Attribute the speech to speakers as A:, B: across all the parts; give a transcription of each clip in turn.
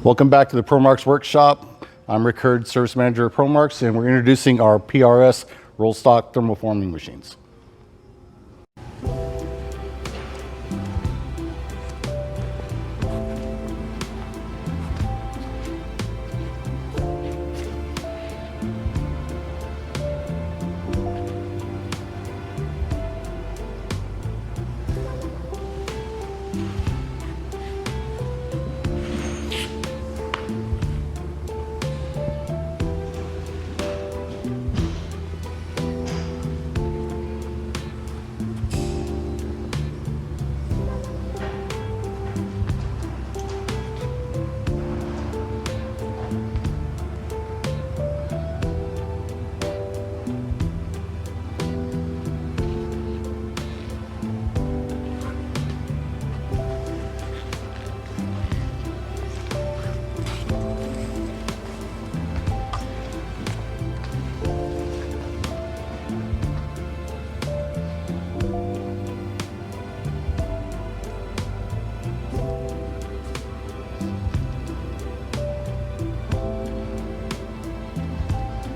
A: Welcome back to the ProMarks Workshop. I'm Rick Hurd, Service Manager at ProMarks, and we're introducing our PRS roll stock thermoforming machines.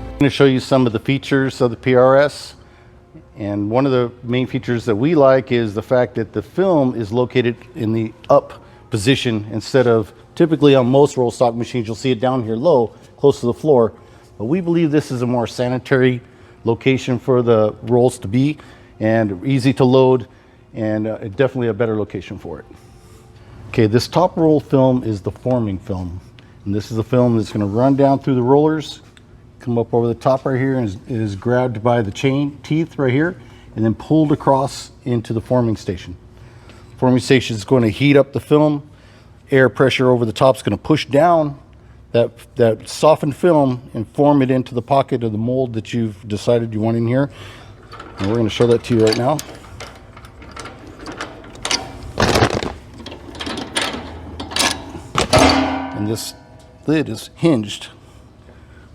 A: I'm going to show you some of the features of the PRS, and one of the main features that we like is the fact that the film is located in the up position instead of typically on most roll stock machines you'll see it down here low close to the floor, but we believe this is a more sanitary location for the rolls to be and easy to load, and definitely a better location for it. Okay, this top roll film is the forming film, and this is the film that's going to run down through the rollers, come up over the top right here, and it is grabbed by the chain teeth right here and then pulled across into the forming station. Forming station is going to heat up the film. Air pressure over the top is going to push down that softened film and form it into the pocket of the mold that you've decided you want in here. And we're going to show that to you right now. And this lid is hinged,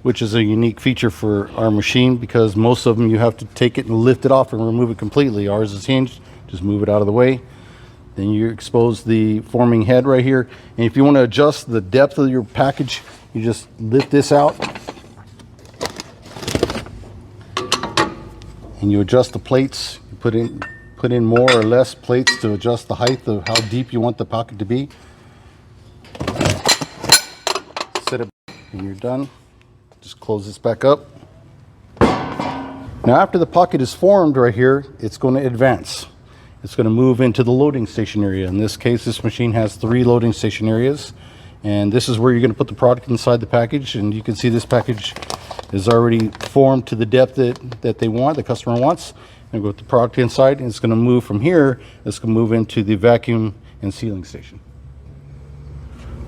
A: which is a unique feature for our machine because most of them you have to take it and lift it off and remove it completely. Ours is hinged, just move it out of the way. Then you expose the forming head right here. And if you want to adjust the depth of your package, you just lift this out and you adjust the plates. You put in more or less plates to adjust the height of how deep you want the pocket to be. Set it and you're done. Just close this back up. Now after the pocket is formed right here, it's going to advance. It's going to move into the loading station area. In this case, this machine has 3 loading station areas, and this is where you're going to put the product inside the package. And you can see this package is already formed to the depth that they want, the customer wants. And with the product inside, and it's going to move from here. It's going to move into the vacuum and sealing station.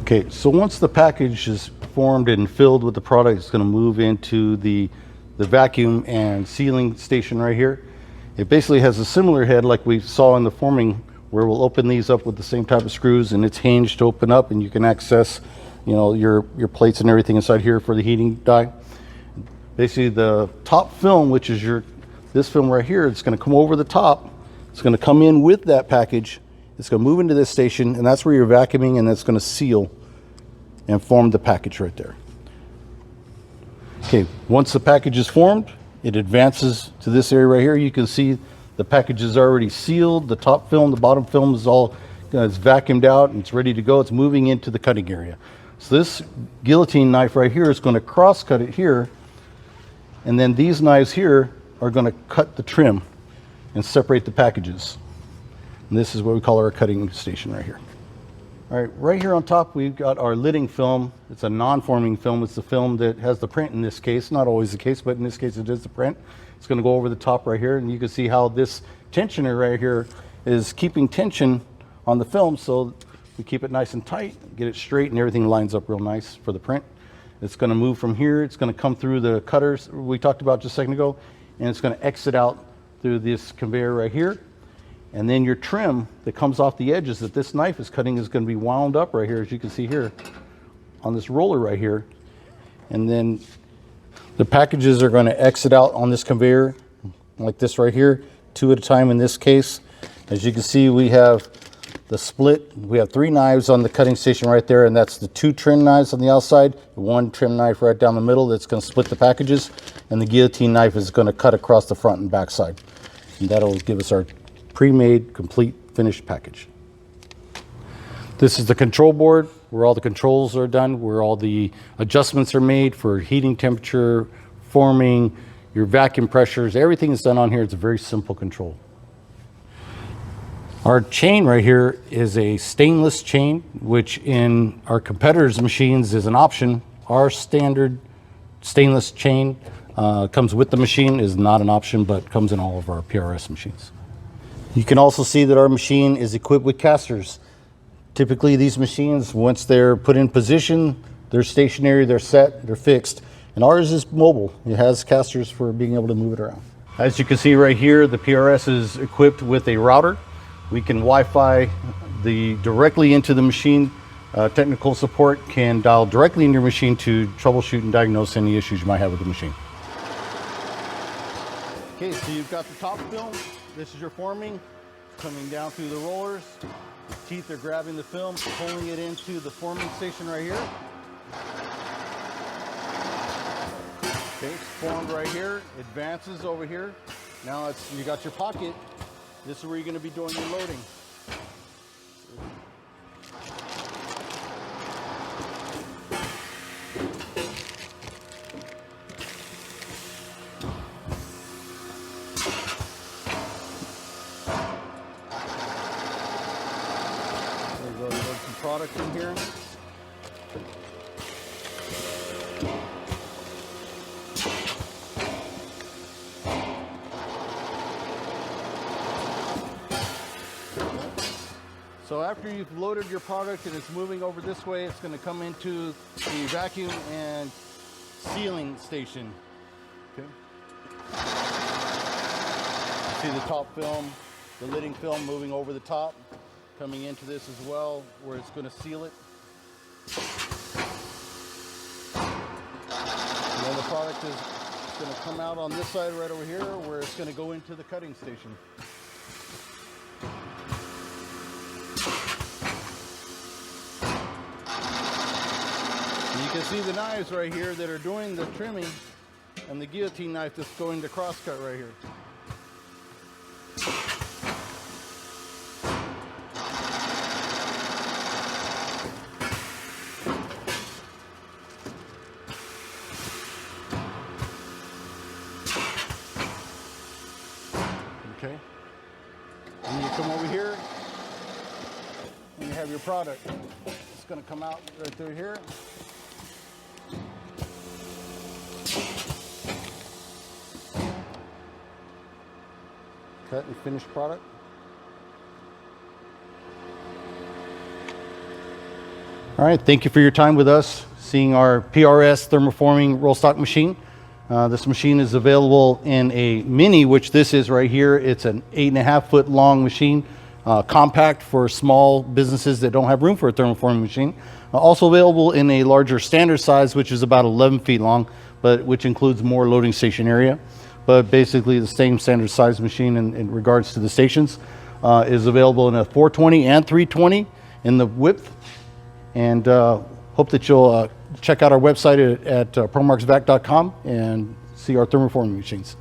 A: Okay, so once the package is formed and filled with the product, it's going to move into the vacuum and sealing station right here. It basically has a similar head like we saw in the forming, where we'll open these up with the same type of screws, and it's hinged to open up, and you can access, you know, your plates and everything inside here for the heating die. Basically, the top film, which is this film right here, it's going to come over the top. It's going to come in with that package. It's going to move into this station, and that's where you're vacuuming, and that's going to seal and form the package right there. Okay, once the package is formed, it advances to this area right here. You can see the package is already sealed. The top film, the bottom film is all it's vacuumed out and it's ready to go. It's moving into the cutting area. So this guillotine knife right here is going to cross cut it here, and then these knives here are going to cut the trim and separate the packages. And this is what we call our cutting station right here. All right, right here on top we've got our lidding film. It's a non-forming film. It's the film that has the print in this case. Not always the case, but in this case it is the print. It's going to go over the top right here, and you can see how this tensioner right here is keeping tension on the film, so we keep it nice and tight, get it straight, and everything lines up real nice for the print. It's going to move from here. It's going to come through the cutters we talked about just a second ago, and it's going to exit out through this conveyor right here. And then your trim that comes off the edges that this knife is cutting is going to be wound up right here, as you can see here on this roller right here. And then the packages are going to exit out on this conveyor like this right here, 2 at a time in this case. As you can see, we have the split. We have 3 knives on the cutting station right there, and that's the 2 trim knives on the outside, 1 trim knife right down the middle that's going to split the packages, and the guillotine knife is going to cut across the front and back side. And that'll give us our pre-made, complete, finished package. This is the control board where all the controls are done, where all the adjustments are made for heating temperature, forming, your vacuum pressures. Everything is done on here. It's a very simple control. Our chain right here is a stainless chain, which in our competitors' machines is an option. Our standard stainless chain comes with the machine, is not an option, but comes in all of our PRS machines. You can also see that our machine is equipped with casters. Typically these machines, once they're put in position, they're stationary, they're set, they're fixed. And ours is mobile. It has casters for being able to move it around. As you can see right here, the PRS is equipped with a router. We can Wi-Fi directly into the machine. Technical support can dial directly in your machine to troubleshoot and diagnose any issues you might have with the machine. Okay, so you've got the top film. This is your forming, coming down through the rollers. The teeth are grabbing the film, pulling it into the forming station right here. Okay, it's formed right here, advances over here. Now you got your pocket. This is where you're going to be doing your loading. Load some product in here. So after you've loaded your product and it's moving over this way, it's going to come into the vacuum and sealing station. Okay. See the top film, the lidding film moving over the top, coming into this as well, where it's going to seal it. And then the product is going to come out on this side right over here, where it's going to go into the cutting station. You can see the knives right here that are doing the trimming, and the guillotine knife that's going to crosscut right here. Okay. And you come over here, and you have your product. It's going to come out right through here. Cut and finished product. All right, thank you for your time with us, seeing our PRS thermoforming roll stock machine. This machine is available in a mini, which this is right here. It's an 8.5 foot long machine, compact for small businesses that don't have room for a thermoforming machine. Also available in a larger standard size, which is about 11 feet long, but which includes more loading station area. But basically the same standard size machine in regards to the stations is available in a 420 and 320 in the width. And hope that you'll check out our website at promarksvac.com and see our thermoforming machines.